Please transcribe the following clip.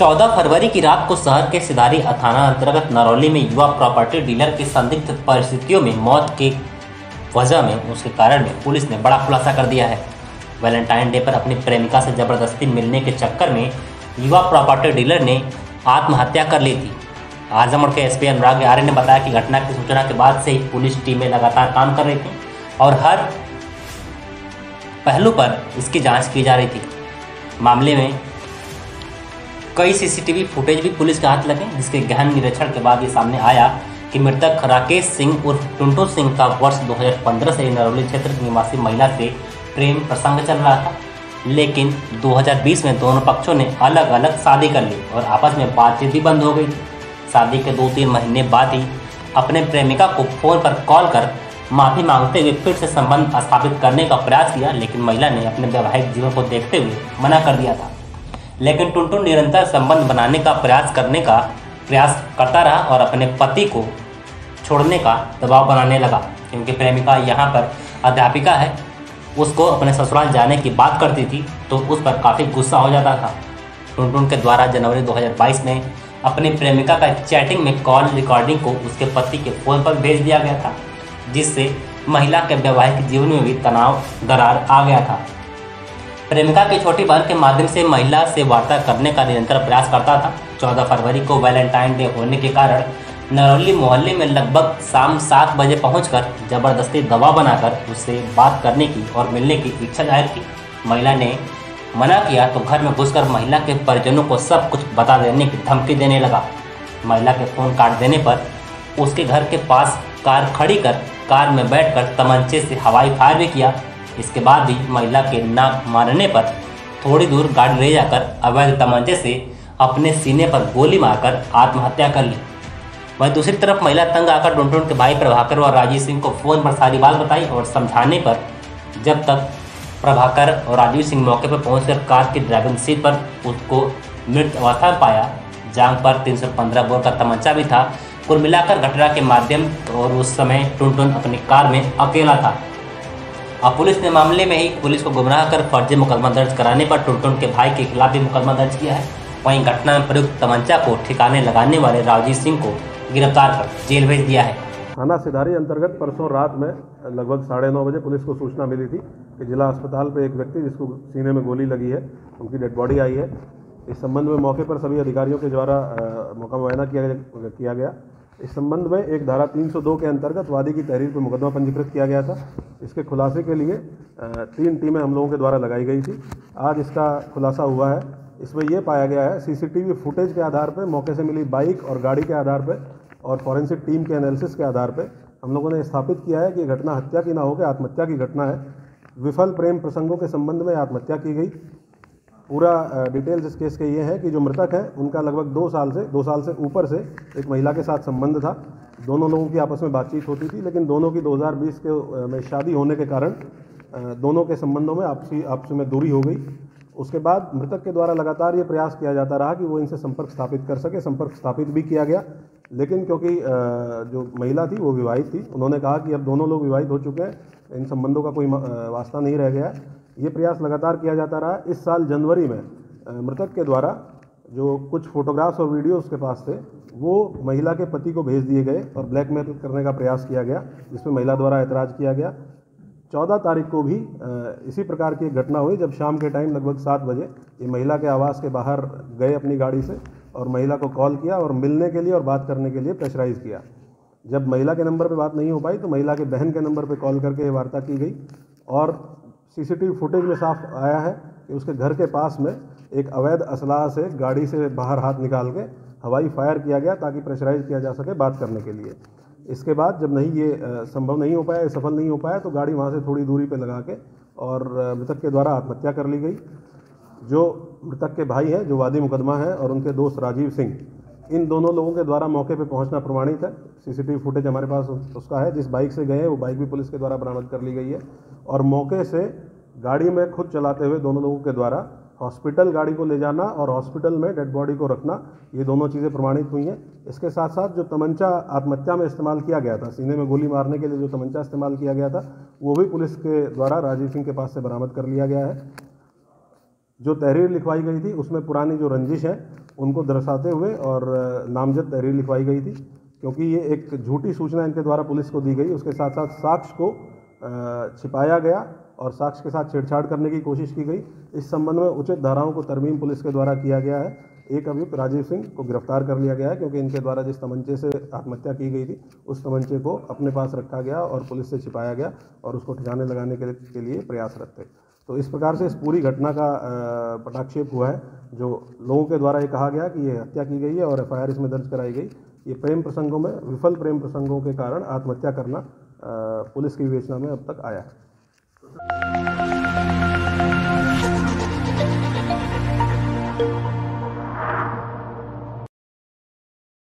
14 फरवरी की रात को शहर के सिदारी थाना अंतर्गत नरौली में युवा प्रॉपर्टी डीलर की संदिग्ध परिस्थितियों में मौत के वजह में उसके कारण में पुलिस ने बड़ा खुलासा कर दिया है। वैलेंटाइन डे पर अपनी प्रेमिका से जबरदस्ती मिलने के चक्कर में युवा प्रॉपर्टी डीलर ने आत्महत्या कर ली थी। आजमगढ़ के एसपी अनुराग आर्य ने बताया कि घटना की सूचना के बाद से ही पुलिस टीमें लगातार काम कर रही थी और हर पहलू पर इसकी जांच की जा रही थी। मामले में कई सीसीटीवी फुटेज भी पुलिस के हाथ लगे, जिसके गहन निरीक्षण के बाद ये सामने आया कि मृतक राकेश सिंह उर्फ टुंटू सिंह का वर्ष 2015 से नरौली क्षेत्र की निवासी महिला से प्रेम प्रसंग चल रहा था, लेकिन 2020 में दोनों पक्षों ने अलग अलग शादी कर ली और आपस में बातचीत भी बंद हो गई थी। शादी के 2-3 महीने बाद ही अपने प्रेमिका को फोन पर कॉल कर माफी मांगते हुए फिर से संबंध स्थापित करने का प्रयास किया, लेकिन महिला ने अपने वैवाहिक जीवन को देखते हुए मना कर दिया था। लेकिन टुनटुन निरंतर संबंध बनाने का प्रयास करता रहा और अपने पति को छोड़ने का दबाव बनाने लगा, क्योंकि प्रेमिका यहाँ पर अध्यापिका है, उसको अपने ससुराल जाने की बात करती थी तो उस पर काफ़ी गुस्सा हो जाता था। टुनटुन के द्वारा जनवरी 2022 में अपनी प्रेमिका का चैटिंग में कॉल रिकॉर्डिंग को उसके पति के फ़ोन पर भेज दिया गया था, जिससे महिला के वैवाहिक जीवन में भी दरार आ गया था। प्रेमिका की छोटी बहन के माध्यम से महिला से वार्ता करने का निरंतर प्रयास करता था। 14 फरवरी को वैलेंटाइन डे होने के कारण नरौली मोहल्ले में लगभग शाम 7 बजे पहुंचकर जबरदस्ती दबाव बनाकर उससे बात करने की और मिलने की इच्छा जाहिर की। महिला ने मना किया तो घर में घुसकर महिला के परिजनों को सब कुछ बता देने की धमकी देने लगा। महिला के फ़ोन काट देने पर उसके घर के पास कार खड़ी कर कार में बैठकर तमंचे से हवाई फायर भी किया। इसके बाद भी महिला के ना मारने पर थोड़ी दूर गाड़ी ले जाकर अवैध तमंचे से अपने सीने पर गोली मारकर आत्महत्या कर ली। वहीं दूसरी तरफ महिला तंग आकर टुनटुन के भाई प्रभाकर और राजीव सिंह को फ़ोन पर सारी बात बताई और समझाने पर जब तक प्रभाकर और राजीव सिंह मौके पर पहुंचकर कार की ड्राइविंग सीट पर उसको मृत अवस्था में पाया। जांग पर 315 बोर का तमंचा भी था। कुल मिलाकर घटना के माध्यम और उस समय टुनटुन अपनी कार में अकेला था। अब पुलिस ने मामले में ही पुलिस को गुमराह कर फर्जी मुकदमा दर्ज कराने पर टुनटुन के भाई के खिलाफ भी मुकदमा दर्ज किया है। वहीं घटना में प्रयुक्त तमंचा को ठिकाने लगाने वाले राजीव सिंह को गिरफ्तार कर जेल भेज दिया है। थाना सिदारी अंतर्गत परसों रात में लगभग 9:30 बजे पुलिस को सूचना मिली थी कि जिला अस्पताल पे एक व्यक्ति जिसको सीने में गोली लगी है, उनकी डेड बॉडी आई है। इस संबंध में मौके पर सभी अधिकारियों के द्वारा मौका मुआयना किया गया। इस संबंध में एक धारा 302 के अंतर्गत वादी की तहरीर पर मुकदमा पंजीकृत किया गया था। इसके खुलासे के लिए 3 टीमें हम लोगों के द्वारा लगाई गई थी। आज इसका खुलासा हुआ है। इसमें यह पाया गया है, सीसीटीवी फुटेज के आधार पर, मौके से मिली बाइक और गाड़ी के आधार पर और फॉरेंसिक टीम के एनालिसिस के आधार पर हम लोगों ने स्थापित किया है कि घटना हत्या की ना होकर आत्महत्या की घटना है। विफल प्रेम प्रसंगों के संबंध में आत्महत्या की गई। पूरा डिटेल्स इस केस के ये है कि जो मृतक है उनका लगभग 2 साल से ऊपर से एक महिला के साथ संबंध था। दोनों लोगों की आपस में बातचीत होती थी, लेकिन दोनों की 2020 में शादी होने के कारण दोनों के संबंधों में आपस में दूरी हो गई। उसके बाद मृतक के द्वारा लगातार ये प्रयास किया जाता रहा कि वो इनसे संपर्क स्थापित कर सके। संपर्क स्थापित भी किया गया, लेकिन क्योंकि जो महिला थी वो विवाहित थी, उन्होंने कहा कि अब दोनों लोग विवाहित हो चुके हैं, इन संबंधों का कोई वास्ता नहीं रह गया। ये प्रयास लगातार किया जाता रहा। इस साल जनवरी में मृतक के द्वारा जो कुछ फोटोग्राफ्स और वीडियोस के पास थे वो महिला के पति को भेज दिए गए और ब्लैकमेल करने का प्रयास किया गया, जिसमें महिला द्वारा ऐतराज़ किया गया। 14 तारीख को भी इसी प्रकार की घटना हुई, जब शाम के टाइम लगभग 7 बजे ये महिला के आवास के बाहर गए अपनी गाड़ी से और महिला को कॉल किया और मिलने के लिए और बात करने के लिए प्रेशराइज़ किया। जब महिला के नंबर पे बात नहीं हो पाई तो महिला के बहन के नंबर पे कॉल करके वार्ता की गई और सीसीटीवी फुटेज में साफ आया है कि उसके घर के पास में एक अवैध असलाह से गाड़ी से बाहर हाथ निकाल के हवाई फायर किया गया ताकि प्रेशराइज किया जा सके बात करने के लिए। इसके बाद जब ये संभव नहीं हो पाया, सफल नहीं हो पाया, तो गाड़ी वहाँ से थोड़ी दूरी पे लगा के और मृतक के द्वारा आत्महत्या कर ली गई। जो मृतक के भाई हैं, जो वादी मुकदमा है, और उनके दोस्त राजीव सिंह, इन दोनों लोगों के द्वारा मौके पे पहुंचना प्रमाणित है। सीसीटीवी फुटेज हमारे पास उसका है। जिस बाइक से गए हैं वो बाइक भी पुलिस के द्वारा बरामद कर ली गई है और मौके से गाड़ी में खुद चलाते हुए दोनों लोगों के द्वारा हॉस्पिटल गाड़ी को ले जाना और हॉस्पिटल में डेड बॉडी को रखना, ये दोनों चीज़ें प्रमाणित हुई हैं। इसके साथ साथ जो तमंचा आत्महत्या में इस्तेमाल किया गया था, सीने में गोली मारने के लिए जो तमंचा इस्तेमाल किया गया था, वो भी पुलिस के द्वारा राजीव सिंह के पास से बरामद कर लिया गया है। जो तहरीर लिखवाई गई थी उसमें पुरानी जो रंजिश है उनको दर्शाते हुए और नामजद तहरीर लिखवाई गई थी, क्योंकि ये एक झूठी सूचना इनके द्वारा पुलिस को दी गई। उसके साथ साथ साक्ष्य को छिपाया गया और साक्ष्य के साथ छेड़छाड़ करने की कोशिश की गई। इस संबंध में उचित धाराओं को तरमीम पुलिस के द्वारा किया गया है। एक अभियुक्त राजीव सिंह को गिरफ्तार कर लिया गया है, क्योंकि इनके द्वारा जिस तमंचे से आत्महत्या की गई थी उस तमंचे को अपने पास रखा गया और पुलिस से छिपाया गया और उसको ठिकाने लगाने के लिए प्रयासरत थे। तो इस प्रकार से इस पूरी घटना का पटाक्षेप हुआ है। जो लोगों के द्वारा ये कहा गया कि ये हत्या की गई है और एफआईआर इसमें दर्ज कराई गई, ये प्रेम प्रसंगों में विफल प्रेम प्रसंगों के कारण आत्महत्या करना पुलिस की विवेचना में अब तक आया है।